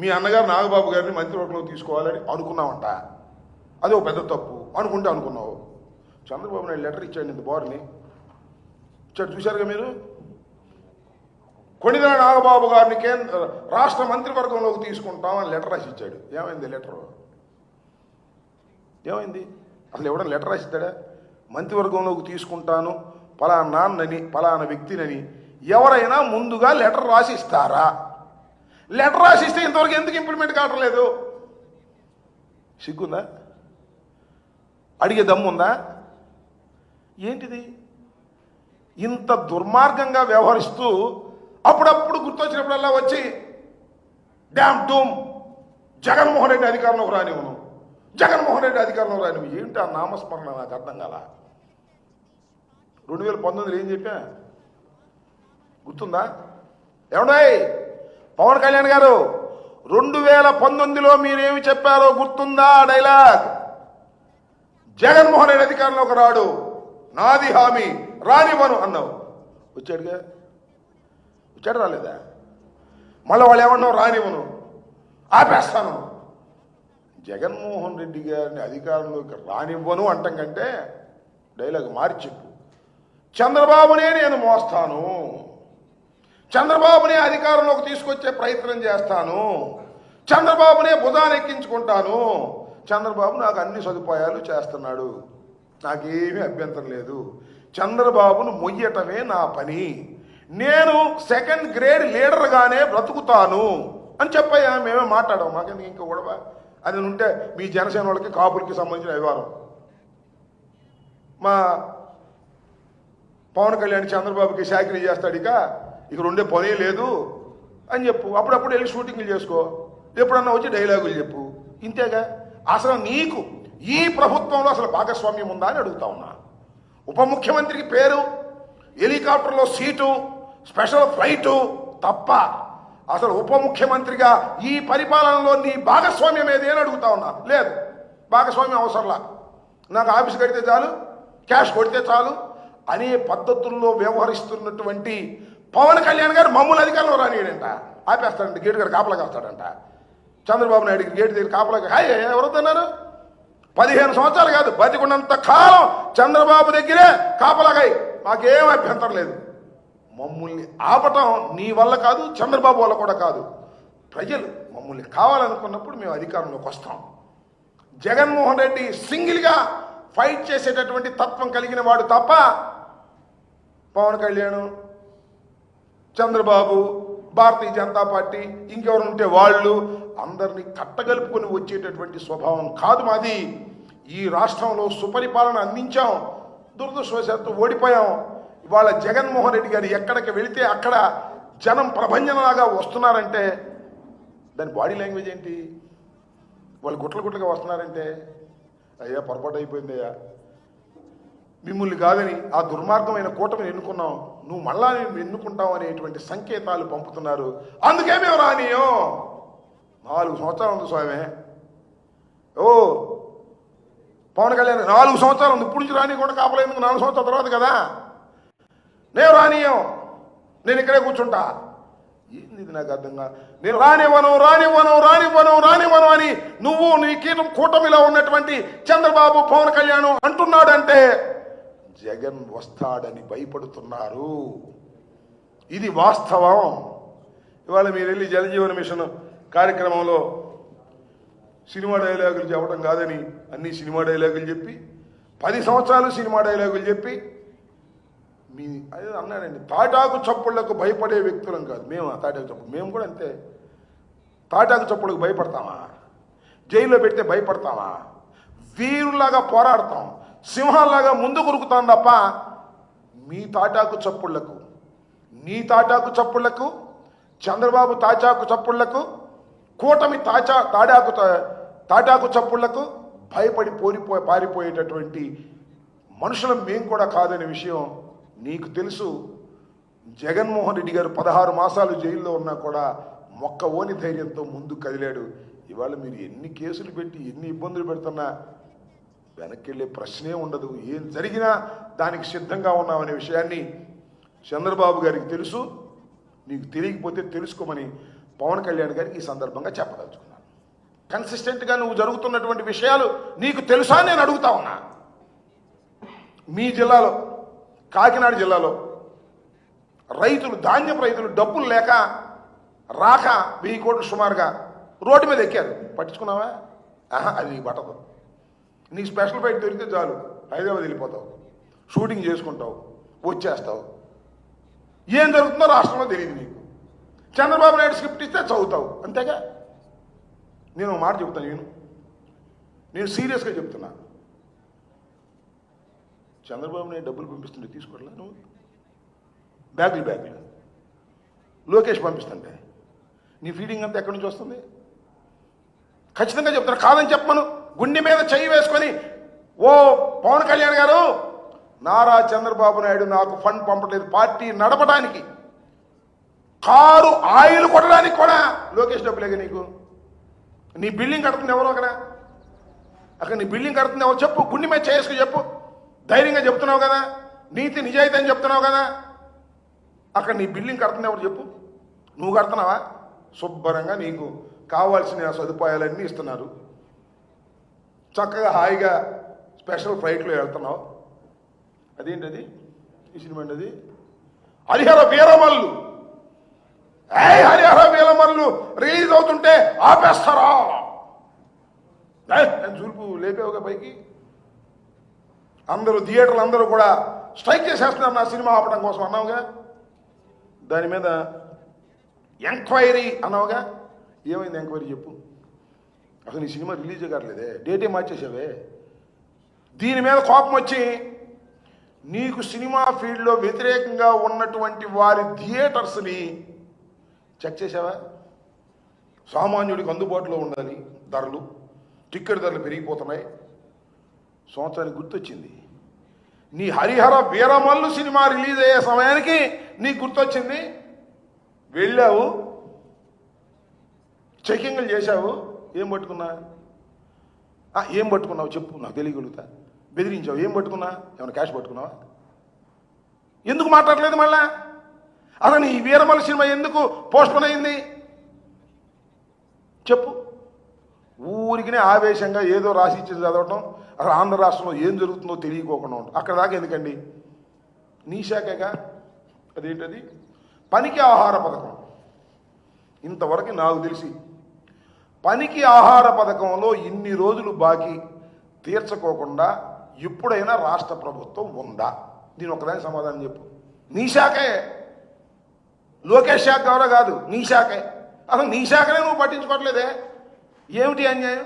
మీ అన్నగారు నాగబాబు గారిని మంత్రివర్గంలో తీసుకోవాలని అనుకున్నామంట. అది ఒక పెద్ద తప్పు అనుకుంటే అనుకున్నావు. చంద్రబాబు నాయుడు లెటర్ ఇచ్చాడు, ఇంత బారుని ఇచ్చాడు, చూశారుగా మీరు. కొణిదెల నాగబాబు గారిని రాష్ట్ర మంత్రివర్గంలోకి తీసుకుంటామని లెటర్ రాసి ఇచ్చాడు. ఏమైంది లెటరు? ఏమైంది? అసలు ఎవడన్నా లెటర్ రాసిస్తాడా? మంత్రివర్గంలోకి తీసుకుంటాను పలానా నాన్నని పలానా వ్యక్తినని ఎవరైనా ముందుగా లెటర్ రాసి ఇస్తారా? లెటర్ రాసి ఇస్తే ఇంతవరకు ఎందుకు ఇంప్లిమెంట్ కావటం లేదు? సిగ్గుందా? అడిగే దమ్ముందా? ఏంటిది? ఇంత దుర్మార్గంగా వ్యవహరిస్తూ అప్పుడప్పుడు గుర్తొచ్చినప్పుడల్లా వచ్చి డ్యామ్ డూమ్ జగన్మోహన్ రెడ్డి అధికారంలోకి రానివ్వను, జగన్మోహన్ రెడ్డి అధికారంలోకి రానివ్వు. ఏంటి ఆ నామస్మరణ? నాకు అర్థం కాల. 2019 ఏం చెప్పా గుర్తుందా? ఏమన్నాయి పవన్ కళ్యాణ్ గారు? 2019లో మీరేమి చెప్పారో గుర్తుందా? డైలాగ్, జగన్మోహన్ రెడ్డి అధికారంలోకి రాడు, నాది హామీ, రానివ్వను అన్నావు. వచ్చాడుగా? వచ్చాడు రాలేదా? మళ్ళీ వాళ్ళు ఏమన్నావు? రానివ్వను, ఆపేస్తాను. జగన్మోహన్ రెడ్డి గారిని అధికారంలోకి రానివ్వను అంటాం కంటే డైలాగ్ మార్చి చెప్పు. చంద్రబాబునే నేను మోస్తాను, చంద్రబాబునే అధికారంలోకి తీసుకొచ్చే ప్రయత్నం చేస్తాను, చంద్రబాబునే భుజాన్ని ఎక్కించుకుంటాను, చంద్రబాబు నాకు అన్ని సదుపాయాలు చేస్తున్నాడు, నాకేమీ అభ్యంతరం లేదు, చంద్రబాబును మొయ్యటమే నా పని, నేను సెకండ్ గ్రేడ్ లీడర్గానే బ్రతుకుతాను అని చెప్పాయా. మేమే మాట్లాడాం, మాకెందుకు ఇంకా గొడవ? అది ఉంటే మీ జనసేన వాళ్ళకి కాపులకి సంబంధించిన వ్యవహారం. మా పవన్ కళ్యాణ్ చంద్రబాబుకి శాఖరీ చేస్తాడు, ఇక ఉండే పనే లేదు అని చెప్పు. అప్పుడప్పుడు వెళ్ళి షూటింగ్లు చేసుకో, ఎప్పుడన్నా వచ్చి డైలాగులు చెప్పు. ఇంతేగా. అసలు నీకు ఈ ప్రభుత్వంలో అసలు భాగస్వామ్యం ఉందా అని అడుగుతా ఉన్నా. ఉప ముఖ్యమంత్రికి పేరు, హెలికాప్టర్లో సీటు, స్పెషల్ ఫ్లైటు తప్ప అసలు ఉప ముఖ్యమంత్రిగా ఈ పరిపాలనలో నీ భాగస్వామ్యం ఏది అని అడుగుతా ఉన్నా. లేదు, భాగస్వామ్యం అవసరంలా, నాకు ఆఫీస్ కడితే చాలు, క్యాష్ కొడితే చాలు అనే పద్ధతుల్లో వ్యవహరిస్తున్నటువంటి పవన్ కళ్యాణ్ గారు మమ్మల్ని అధికారంలో రానియడంట, ఆపేస్తాడంట, గేటు గారు కాపలా కాస్తాడంట. చంద్రబాబు నాయుడికి గేటు దగ్గర కాపలా ఎవరొద్దన్నారు? 15 సంవత్సరాలు కాదు, బతికున్నంత కాలం చంద్రబాబు దగ్గరే కాపలాగాయి, మాకేం అభ్యంతరం లేదు. మమ్మల్ని ఆపటం నీ వల్ల కాదు, చంద్రబాబు వల్ల కూడా కాదు. ప్రజలు మమ్మల్ని కావాలనుకున్నప్పుడు మేము అధికారంలోకి వస్తాం. జగన్మోహన్ రెడ్డి సింగిల్గా ఫైట్ చేసేటటువంటి తత్వం కలిగిన వాడు తప్ప పవన్ కళ్యాణ్, చంద్రబాబు, భారతీయ జనతా పార్టీ, ఇంకెవరు ఉంటే వాళ్ళు అందరినీ కట్టగలుపుకొని వచ్చేటటువంటి స్వభావం కాదు మాది. ఈ రాష్ట్రంలో సుపరిపాలన అందించాం, దురదృష్టవశాత్తు ఓడిపోయాం. ఇవాళ జగన్మోహన్ రెడ్డి గారు ఎక్కడికి వెళితే అక్కడ జనం ప్రభంజనలాగా వస్తున్నారంటే దాని బాడీ లాంగ్వేజ్ ఏంటి? వాళ్ళు గుట్లుగా వస్తున్నారంటే అయ్యా పొరపాటు అయిపోయిందయ్యా, మిమ్మల్ని కాదని ఆ దుర్మార్గమైన కూటమిని ఎన్నుకున్నాం, నువ్వు మళ్ళా నేను ఎన్నుకుంటావు అనేటువంటి సంకేతాలు పంపుతున్నారు. అందుకే మేము రానియో. 4 సంవత్సరాలు ఉంది స్వామి. ఓ పవన్ కళ్యాణ్ 4 సంవత్సరాలు ఉంది, ఇప్పుడు నుంచి రానియకుండా కాపలేందుకు 4 సంవత్సరాల తర్వాత కదా. నేను రానియం, నేను ఇక్కడే కూర్చుంటా. ఏంది ఇది నాకు అర్థంగా? నేను రానివ్వను అని నువ్వు నీ కూటమిలో ఉన్నటువంటి చంద్రబాబు, పవన్ కళ్యాణ్ అంటున్నాడంటే జగన్ వస్తాడని భయపడుతున్నారు. ఇది వాస్తవం. ఇవాళ మీరు వెళ్ళి జలజీవన మిషన్ కార్యక్రమంలో సినిమా డైలాగులు చెప్పడం కాదని అన్ని సినిమా డైలాగులు చెప్పి 10 సంవత్సరాలు సినిమా డైలాగులు చెప్పి మీ అదే అన్నాడండి, తాటాకు చప్పుళ్లకు భయపడే వ్యక్తులం కాదు మేము. తాటాకు చప్పుడు మేము కూడా అంతే. తాటాకు చప్పుళ్ళకు భయపడతామా? జైల్లో పెడితే భయపడతామా? వీరులాగా పోరాడతాం, సింహాల్లాగా ముందు కొరుకుతాం తప్ప మీ తాటాకు చప్పుళ్లకు, నీ తాటాకు చప్పుళ్లకు, చంద్రబాబు తాటాకు చప్పుళ్లకు, కూటమి తాటాకు చప్పుళ్లకు భయపడి పారిపోయేటటువంటి మనుషులం మేము కూడా కాదనే విషయం నీకు తెలుసు. జగన్మోహన్ రెడ్డి గారు 16 మాసాలు జైల్లో ఉన్నా కూడా మొక్క ఓని ధైర్యంతో ముందు కదిలాడు. ఇవాళ మీరు ఎన్ని కేసులు పెట్టి ఎన్ని ఇబ్బందులు పెడుతున్నా వెనక్కి వెళ్ళే ప్రశ్నే ఉండదు. ఏం జరిగినా దానికి సిద్ధంగా ఉన్నామనే విషయాన్ని చంద్రబాబు గారికి తెలుసు. నీకు తెలియకపోతే తెలుసుకోమని పవన్ కళ్యాణ్ గారికి ఈ సందర్భంగా చెప్పదలుచుకున్నాను. కన్సిస్టెంట్గా నువ్వు జరుగుతున్నటువంటి విషయాలు నీకు తెలుసా నేను అడుగుతా ఉన్నా. మీ జిల్లాలో, కాకినాడ జిల్లాలో రైతులు, ధాన్యపు రైతులు డబ్బులు లేక రాక 1000 కోట్లు సుమారుగా రోడ్డు మీద ఎక్కారు. పట్టించుకున్నావా? అది నీకు పట్టదు. నీ స్పెషల్ ఫ్లైట్ దొరికితే చాలు, హైదరాబాద్ వెళ్ళిపోతావు, షూటింగ్ చేసుకుంటావు, వచ్చేస్తావు. ఏం జరుగుతుందో రాష్ట్రంలో తెలియదు నీకు. చంద్రబాబు నాయుడు స్క్రిప్ట్ ఇస్తే చదువుతావు, అంతేగా. నేను ఒక మాట చెప్తాను, నేను సీరియస్గా చెప్తున్నా. చంద్రబాబు నాయుడు డబ్బులు పంపిస్తుంటే తీసుకోవట్లా నువ్వు? బ్యాగులు లోకేష్ పంపిస్తుంటే నీ ఫీడింగ్ అంతా ఎక్కడి నుంచి వస్తుంది? ఖచ్చితంగా చెప్తాను, కాదని చెప్పమను. గుండె మీద చెయ్యి వేసుకొని, ఓ పవన్ కళ్యాణ్ గారు, నారా చంద్రబాబు నాయుడు నాకు ఫండ్ పంపట్లేదు పార్టీ నడపడానికి, కారు ఆయిల్ కొట్టడానికి కూడా లోకేష్ డబ్బులేగా నీకు. నీ బిల్డింగ్ కడుతుంది ఎవరు అక్కడ నీ బిల్డింగ్ కడుతుంది ఎవరు చెప్పు. గుండె మీద చేసుకుని చెప్పు. ధైర్యంగా చెప్తున్నావు కదా, నీతి నిజాయితీ అని చెప్తున్నావు కదా. అక్కడ నీ బిల్డింగ్ కడుతుంది ఎవరు చెప్పు. నువ్వు కడుతున్నావా? శుభ్రంగా నీకు కావాల్సిన సదుపాయాలన్నీ ఇస్తున్నారు. చక్కగా హాయిగా స్పెషల్ ఫ్లైట్లో వెళ్తున్నావు. అదేంటది ఈ సినిమా అండి? అది హరిహర వీరమల్లు. హరిహర వీరమల్లు రిలీజ్ అవుతుంటే ఆపేస్తారా? నేను చూపు లేపేవుగా పైకి. అందరూ థియేటర్లు అందరూ కూడా స్ట్రైక్ చేసేస్తున్నారు నా సినిమా ఆపడం కోసం అన్నావుగా. దాని మీద ఎంక్వైరీ అన్నావుగా. ఏమైంది ఎంక్వైరీ చెప్పు. అసలు నీ సినిమా రిలీజ్ కావట్లేదే, డేటే మార్చేసావే. దీని మీద కోపం వచ్చి నీకు సినిమా ఫీల్డ్లో వ్యతిరేకంగా ఉన్నటువంటి వారి థియేటర్స్ని చెక్ చేసావా? సామాన్యుడికి అందుబాటులో ఉండాలి ధరలు, టికెట్ ధరలు పెరిగిపోతున్నాయి. సంవత్సరానికి గుర్తొచ్చింది, నీ హరిహర వీరమల్లు సినిమా రిలీజ్ అయ్యే సమయానికి నీకు గుర్తొచ్చింది. వెళ్ళావు, చెకింగ్లు చేశావు. ఏం పట్టుకున్నావు చెప్పు, నాకు తెలియగలుగుతా. బెదిరించావు. ఏం పట్టుకున్నా? ఏమైనా క్యాష్ పట్టుకున్నావా? ఎందుకు మాట్లాడలేదు మళ్ళా? అసలు ఈ వీరమల్లు సినిమా ఎందుకు పోస్ట్పోన్ అయింది చెప్పు. ఊరికినే ఆవేశంగా ఏదో రాసి ఇచ్చేది చదవటం, అసలు ఆంధ్ర రాష్ట్రంలో ఏం జరుగుతుందో తెలియకోకుండా ఉంటుంది. అక్కడ దాకా ఎందుకండి? నీ శాఖగా. అదేంటది? పనికి ఆహార పథకం. ఇంతవరకు నాకు తెలిసి పనికి ఆహార పథకంలో ఇన్ని రోజులు బాకీ తీర్చుకోకుండా ఎప్పుడైనా రాష్ట్ర ప్రభుత్వం ఉందా? దీని ఒకదాని సమాధానం చెప్పు. నీ శాఖే, లోకేష్ శాఖ ఎవరో కాదు, నీ శాఖే. అసలు నీ శాఖనే నువ్వు పట్టించుకోవట్లేదే. ఏమిటి అన్యాయం?